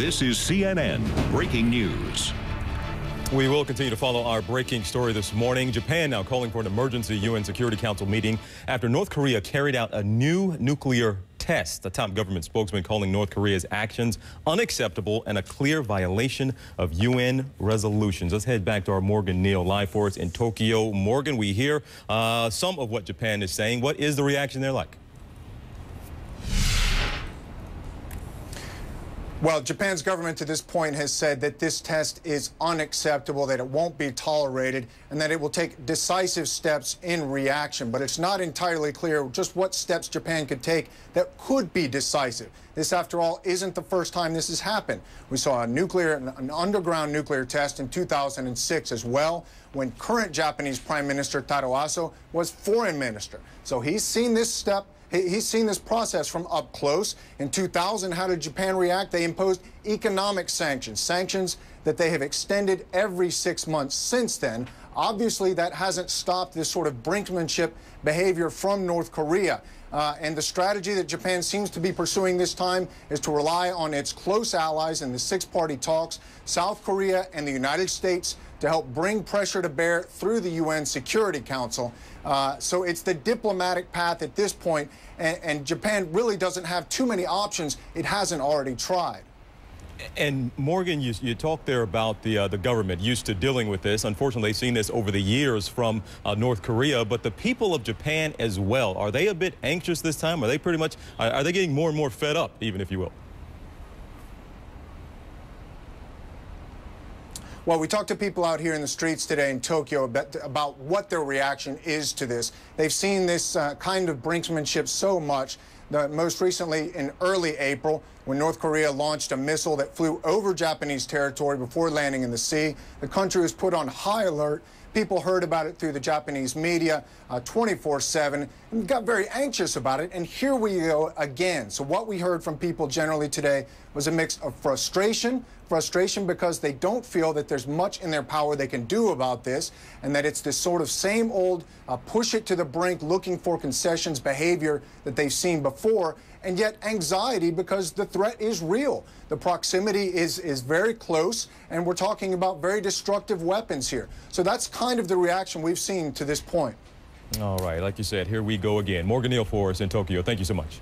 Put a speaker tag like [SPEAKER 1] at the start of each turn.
[SPEAKER 1] This is CNN Breaking News.
[SPEAKER 2] We will continue to follow our breaking story this morning. Japan now calling for an emergency UN Security Council meeting after North Korea carried out a new nuclear test. A top government spokesman calling North Korea's actions unacceptable and a clear violation of UN resolutions. Let's head back to our Morgan Neill live for us in Tokyo. Morgan, we hear some of what Japan is saying. What is the reaction there like?
[SPEAKER 3] Well, Japan's government to this point has said that this test is unacceptable, that it won't be tolerated, and that it will take decisive steps in reaction. But it's not entirely clear just what steps Japan could take that could be decisive. This, after all, isn't the first time this has happened. We saw an underground nuclear test in 2006 as well, when current Japanese Prime Minister Taro Aso was foreign minister. So he's seen this step. He's seen this process from up close. In 2000, how did Japan react? They imposed economic sanctions, sanctions that they have extended every 6 months since then. Obviously, that hasn't stopped this sort of brinkmanship behavior from North Korea. And the strategy that Japan seems to be pursuing this time is to rely on its close allies in the six-party talks, South Korea and the United States, to help bring pressure to bear through the UN Security Council. So it's the diplomatic path at this point, and Japan really doesn't have too many options it hasn't already tried.
[SPEAKER 2] And Morgan, you talked there about the government used to dealing with this. Unfortunately, they've seen this over the years from North Korea, but the people of Japan as well. Are they a bit anxious this time? Are they pretty much, are they getting more and more fed up, even if you will?
[SPEAKER 3] Well, we talked to people out here in the streets today in Tokyo about what their reaction is to this. They've seen this kind of brinksmanship so much that most recently in early April, when North Korea launched a missile that flew over Japanese territory before landing in the sea. The country was put on high alert. People heard about it through the Japanese media 24/7 and got very anxious about it. And here we go again. So what we heard from people generally today was a mix of frustration because they don't feel that there's much in their power they can do about this, and that it's this sort of same old push it to the brink, looking for concessions behavior that they've seen before, and yet anxiety because the threat is real. The proximity is very close, and we're talking about very destructive weapons here. So that's kind of the reaction we've seen to this point.
[SPEAKER 2] All right, like you said, here we go again. Morgan Neill for us in Tokyo. Thank you so much.